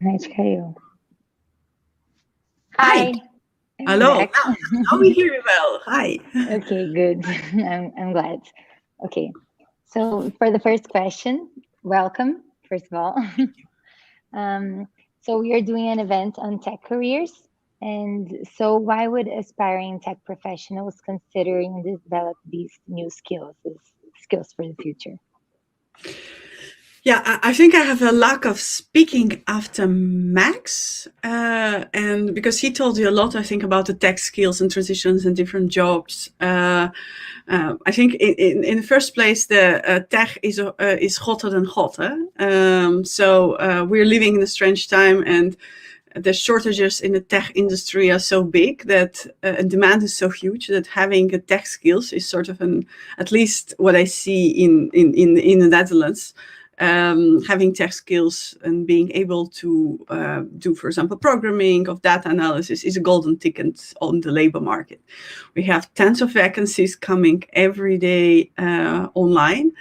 Nice kayo. Hi. Hi, I'm Hello. back. Now we hear you well. Hi. Okay, good. I'm glad. Okay, so for the first question, welcome, first of all. Um, so we are doing an event on tech careers. And so why would aspiring tech professionals considering develop these new skills as skills for the future? Yeah, I think I have a lack of speaking after Max, and because he told you a lot, I think about the tech skills and transitions and different jobs. I think in the first place, the tech is hotter than hot. So we're living in a strange time, and the shortages in the tech industry are so big that demand is so huge that having a tech skills is sort of at least what I see in the Netherlands. Having tech skills and being able to do, for example, programming of data analysis is a golden ticket on the labor market. We have tons of vacancies coming every day online.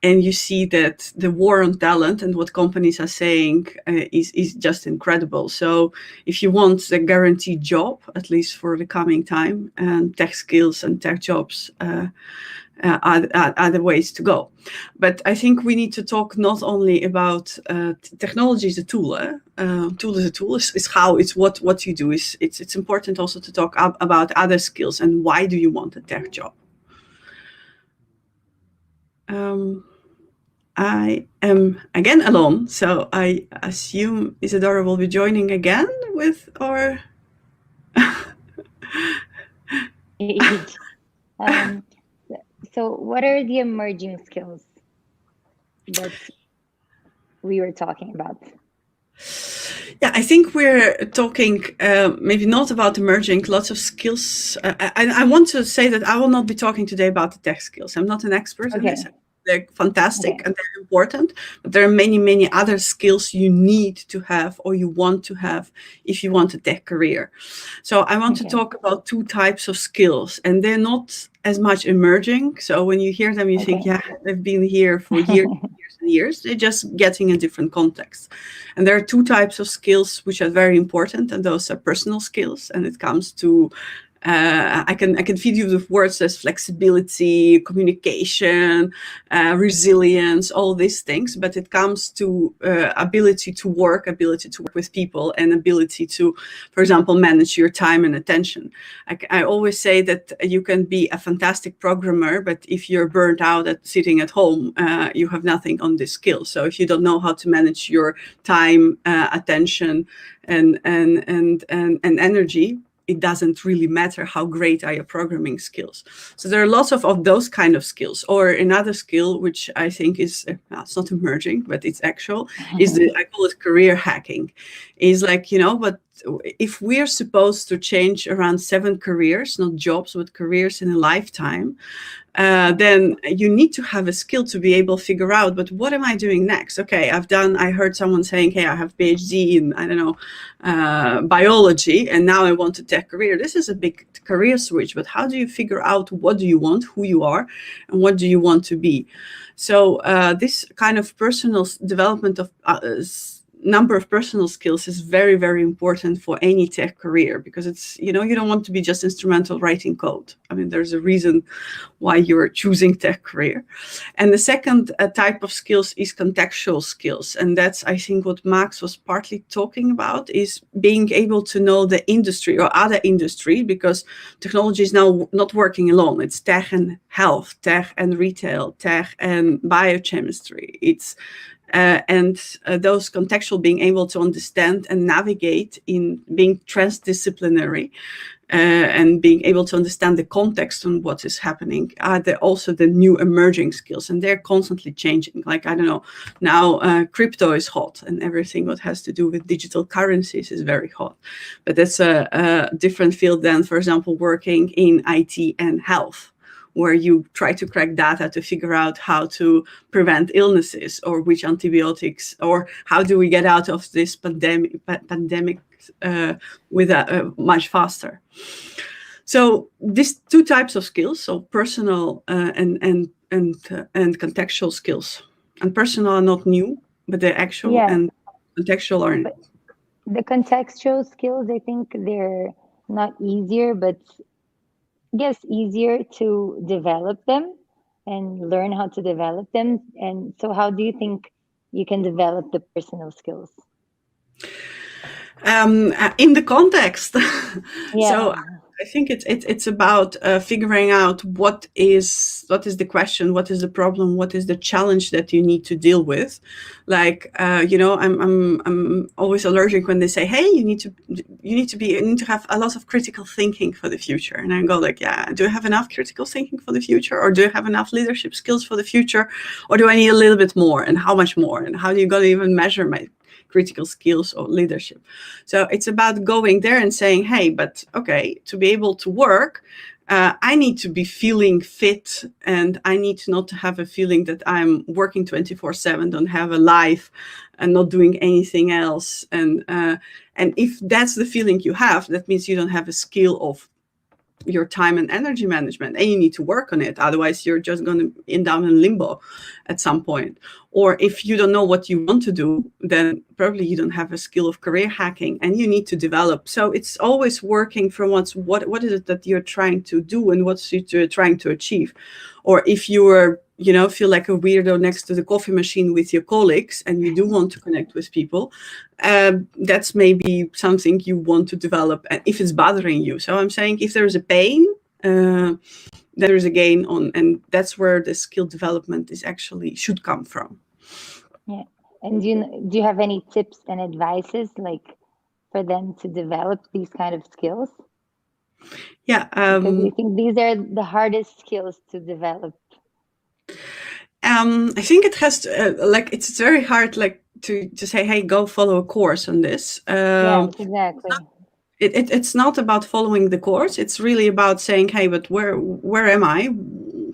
And you see that the war on talent and what companies are saying is just incredible. So if you want a guaranteed job, at least for the coming time, tech skills and tech jobs are the ways to go. But I think we need to talk not only about technology is a tool. Tool is a tool. Is how it's what you do. It's important also to talk about other skills and why do you want a tech job. I am again alone, so I assume Isadora will be joining again with or. Great. Um, so what are the emerging skills that we were talking about? Yeah, I think we're talking maybe not about emerging lots of skills. I want to say that I will not be talking today about the tech skills. I'm not an expert in this. Okay, They're fantastic okay, and they're important, but there are many other skills you need to have or you want to have if you want a tech career. So I want to okay, talk about two types of skills, and they're not as much emerging. So when you hear them, you think, okay. yeah, they've been here for years and years. They're just getting a different context. And there are two types of skills which are very important, and those are personal skills. And it comes to I can feed you with words as flexibility, communication, resilience, all these things. But it comes to ability to work with people, and ability to, for example, manage your time and attention. I always say that you can be a fantastic programmer, but if you're burnt out at sitting at home, you have nothing on this skill. So if you don't know how to manage your time, attention, and energy, it doesn't really matter how great are your programming skills. So there are lots of those kind of skills. Or another skill, which I think is, it's not emerging, but it's actual, is I call it career hacking. Is like, but if we're supposed to change around 7 careers, not jobs, but careers in a lifetime, then you need to have a skill to be able to figure out, but what am I doing next? Okay, I heard someone saying, hey, I have PhD in, I don't know, biology, and now I want a tech career. This is a big career switch, but how do you figure out what do you want, who you are, and what do you want to be? So this kind of personal development of number of personal skills is very important for any tech career, because it's, you don't want to be just instrumental writing code. I mean, there's a reason why you're choosing tech career. And the second type of skills is contextual skills, and that's, I think, what Max was partly talking about, is being able to know the industry or other industry, because technology is now not working alone. It's tech and health, tech and retail, tech and biochemistry. It's those contextual, being able to understand and navigate in being transdisciplinary, and being able to understand the context on what is happening, are also the new emerging skills, and they're constantly changing. Like, I don't know, now crypto is hot, and everything what has to do with digital currencies is very hot. But that's a different field than, for example, working in IT and health, where you try to crack data to figure out how to prevent illnesses, or which antibiotics, or how do we get out of this pandemic with much faster. So these two types of skills, so personal and contextual skills. And personal are not new, but they're actual, Yeah, and contextual or But the contextual skills, I think they're not easier, but I guess easier to develop them and learn how to develop them. And so, how do you think you can develop the personal skills? in the context. So Yeah, I think it's about figuring out what is the question, what is the problem, what is the challenge that you need to deal with. Like I'm always allergic when they say, hey, you need to have a lot of critical thinking for the future, and I go like, yeah, do I have enough critical thinking for the future, or do I have enough leadership skills for the future, or do I need a little bit more, and how much more, and how do you gonna even measure my critical skills or leadership? So it's about going there and saying, hey, but okay, to be able to work, I need to be feeling fit, and I need to not have a feeling that I'm working 24/7, don't have a life, and not doing anything else. And if that's the feeling you have, that means you don't have a skill of your time and energy management, and you need to work on it. Otherwise, you're just going to end down in limbo at some point. Or if you don't know what you want to do, then probably you don't have a skill of career hacking, and you need to develop. So it's always working from what is it that you're trying to do, and what you're trying to achieve. Or if you are, feel like a weirdo next to the coffee machine with your colleagues, and you do want to connect with people, that's maybe something you want to develop, and if it's bothering you. So I'm saying, if there's a pain, there is a gain on, and that's where the skill development should come from. yeah. And do you have any tips and advices like for them to develop these kind of skills? Yeah. Because I think these are the hardest skills to develop. I think it has to, it's very hard, to say, hey, go follow a course on this. Yes, exactly. It's not about following the course. It's really about saying, hey, but where am I?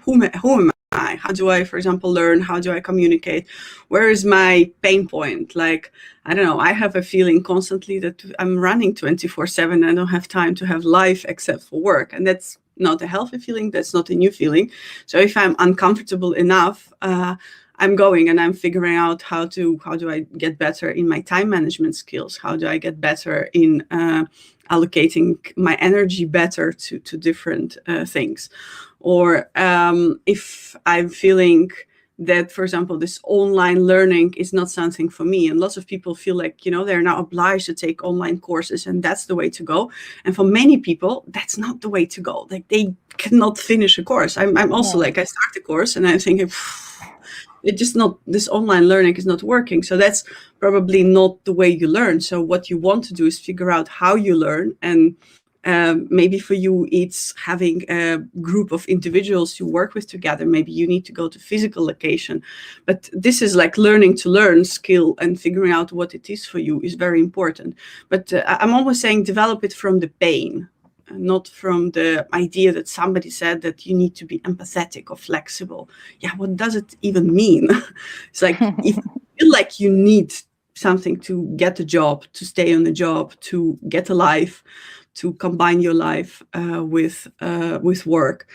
Who am I? How do I, for example, learn? How do I communicate? Where is my pain point? Like, I don't know, I have a feeling constantly that I'm running 24/7. I don't have time to have life except for work. And that's not a healthy feeling. That's not a new feeling. So if I'm uncomfortable enough, I'm going and I'm figuring out how do I get better in my time management skills? How do I get better in allocating my energy better to different things? Or if I'm feeling that, for example, this online learning is not something for me, and lots of people feel like, they're now obliged to take online courses, and that's the way to go. And for many people, that's not the way to go. Like, they cannot finish a course. I'm also like, I start a course and I'm thinking, it just not, this online learning is not working. So that's probably not the way you learn. So what you want to do is figure out how you learn. And maybe for you, it's having a group of individuals you work with together. Maybe you need to go to physical location. But this is like learning to learn skill, and figuring out what it is for you is very important. But I'm always saying, develop it from the pain, not from the idea that somebody said that you need to be empathetic or flexible. Yeah, what does it even mean? It's like, if you feel like you need something to get a job, to stay on the job, to get a life, to combine your life with work,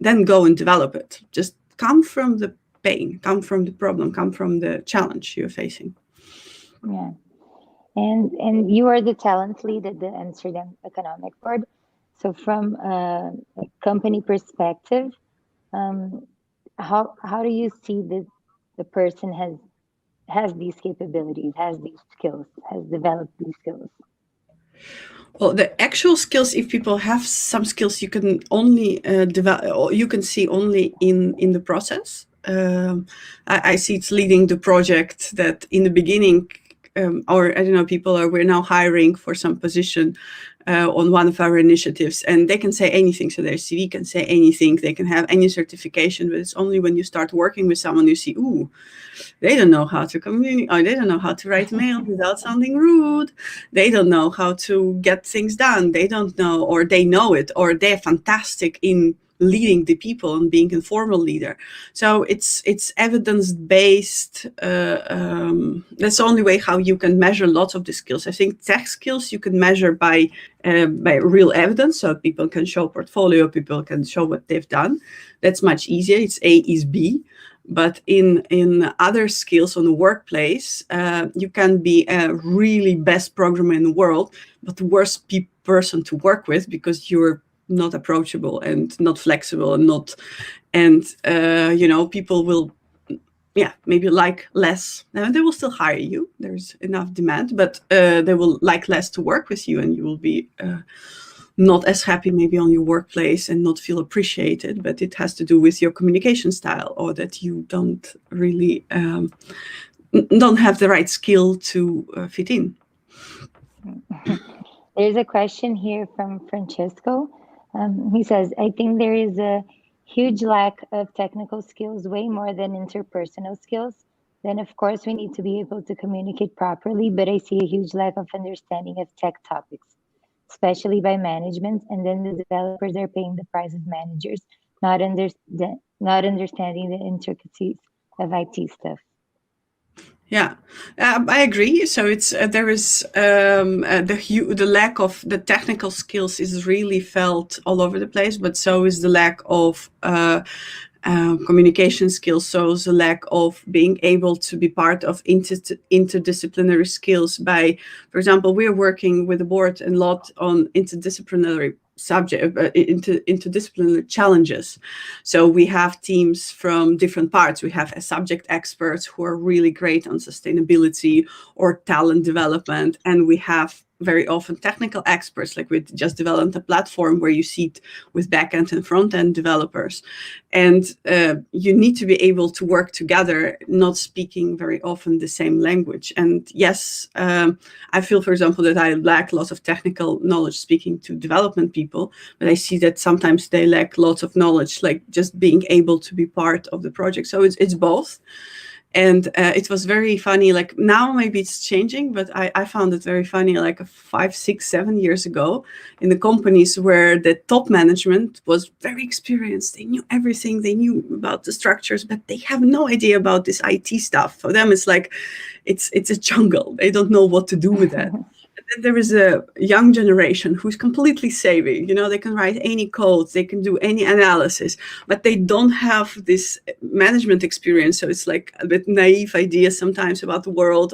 then go and develop it. Just come from the pain, come from the problem, come from the challenge you're facing. Yeah. And you are the talent lead at the Amsterdam Economic Board. So from a company perspective, how do you see that the person has these capabilities, has these skills, has developed these skills? Well, the actual skills, if people have some skills, you can only develop, or you can see only in the process. I see it's leading the project that in the beginning, or I don't know, we're now hiring for some position on one of our initiatives, and they can say anything. So their CV can say anything. They can have any certification, but it's only when you start working with someone you see, ooh, they don't know how to communicate, or they don't know how to write mail without sounding rude. They don't know how to get things done. They don't know, or they know it, or they're fantastic in leading the people and being a formal leader. So it's evidence-based. That's the only way how you can measure lots of the skills. I think tech skills you can measure by real evidence. So people can show portfolio, people can show what they've done. That's much easier. It's A is B. But in other skills on the workplace, you can be a really best programmer in the world, but the worst person to work with because you're not approachable and not flexible and not, and people will, maybe like less. They will still hire you. There's enough demand, but they will like less to work with you, and you will be not as happy maybe on your workplace and not feel appreciated. But it has to do with your communication style, or that you don't really don't have the right skill to fit in. There's a question here from Francesco. He says, I think there is a huge lack of technical skills, way more than interpersonal skills. Then, of course, we need to be able to communicate properly, but I see a huge lack of understanding of tech topics, especially by management. And then the developers are paying the price of managers, not understanding the intricacies of IT stuff. Yeah, I agree. So it's there is the lack of the technical skills is really felt all over the place, but so is the lack of communication skills. So is the lack of being able to be part of interdisciplinary skills. By, for example, we're working with the board a lot on interdisciplinary subject interdisciplinary challenges. So we have teams from different parts. We have subject experts who are really great on sustainability or talent development, and we have very often technical experts. Like we just developed a platform where you sit with back-end and front-end developers, and you need to be able to work together, not speaking very often the same language. And yes, I feel, for example, that I lack lots of technical knowledge speaking to development people, but I see that sometimes they lack lots of knowledge, like just being able to be part of the project. So it's both. And it was very funny. Like now, maybe it's changing, but I found it very funny. Like 5, 6, 7 years ago, in the companies where the top management was very experienced, they knew everything, they knew about the structures, but they have no idea about this IT stuff. For them, it's like it's a jungle. They don't know what to do with that. There is a young generation who's completely savvy. They can write any code, they can do any analysis, but they don't have this management experience. So it's like a bit naive ideas sometimes about the world.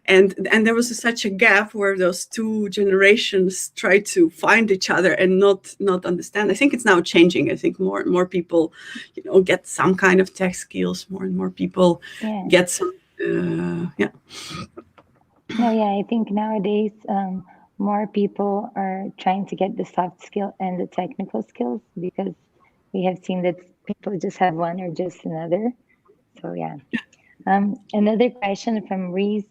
And there was such a gap where those two generations try to find each other and not understand. I think it's now changing. I think more and more people, get some kind of tech skills. More and more people get some, No, yeah, I think nowadays more people are trying to get the soft skill and the technical skills, because we have seen that people just have one or just another. So yeah. Another question from Reese.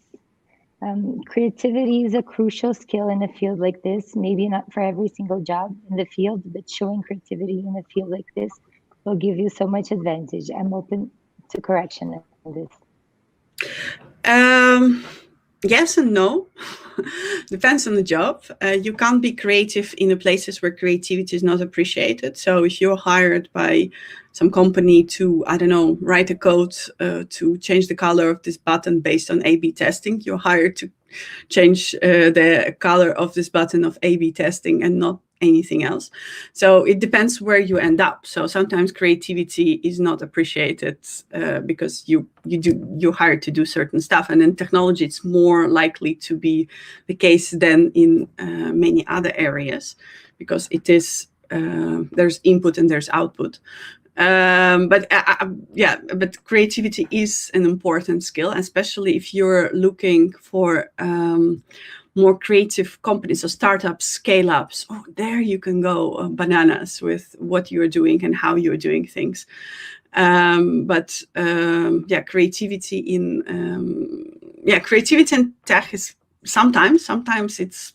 Creativity is a crucial skill in a field like this. Maybe not for every single job in the field, but showing creativity in a field like this will give you so much advantage. I'm open to correction on this. Yes and no. Depends on the job. You can't be creative in the places where creativity is not appreciated. So if you're hired by some company to, I don't know, write a code to change the color of this button based on A/B testing, you're hired to change the color of this button of A/B testing and not anything else. So it depends where you end up. So sometimes creativity is not appreciated because you're hired to do certain stuff. And in technology, it's more likely to be the case than in many other areas, because it is there's input and there's output. But creativity is an important skill, especially if you're looking for more creative companies or startups, scale-ups. Oh, there you can go bananas with what you're doing and how you're doing things. Creativity in tech is sometimes it's,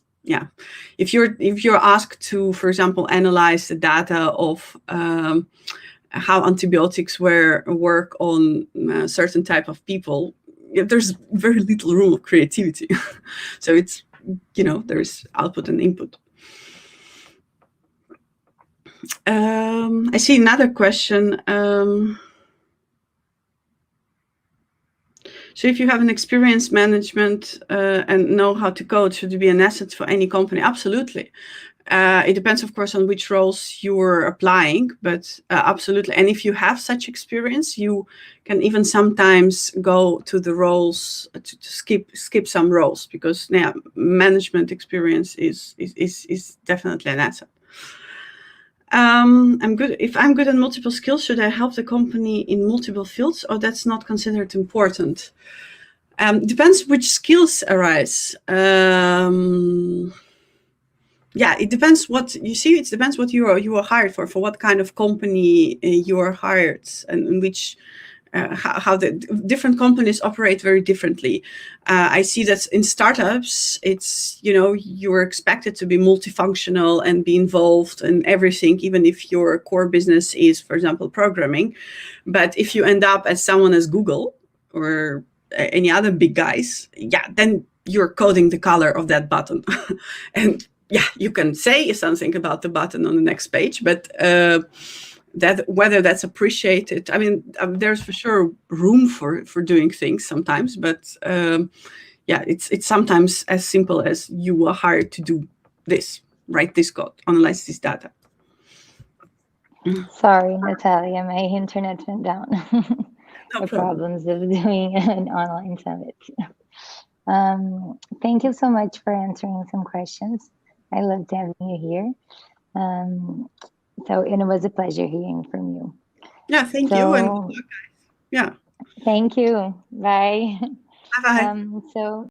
if you're asked to, for example, analyze the data of how antibiotics work on a certain type of people, there's very little room of creativity. So it's, there's output and input. I see another question. So if you have an experienced management and know how to code, should it be an asset for any company? Absolutely. It depends, of course, on which roles you're applying, but absolutely. And if you have such experience, you can even sometimes go to the roles to skip some roles, because yeah, management experience is definitely an asset. I'm good. If I'm good at multiple skills, should I help the company in multiple fields, or that's not considered important? Depends which skills arise. Yeah, it depends what you see. It depends what you are hired for what kind of company you are hired, and which how the different companies operate very differently. I see that in startups, it's you're expected to be multifunctional and be involved in everything, even if your core business is, for example, programming. But if you end up as someone as Google or any other big guys, yeah, then you're coding the color of that button, and yeah, you can say something about the button on the next page, but that whether that's appreciated, I mean, there's for sure room for doing things sometimes, but yeah, it's sometimes as simple as you are hired to do this, write this code, analyze this data. Sorry, Natalia, my internet went down. No The problem. problems of doing an online summit. Thank you so much for answering some questions. I loved having you here. And it was a pleasure hearing from you. Yeah, thank you, and So yeah, thank you. Bye. bye bye. So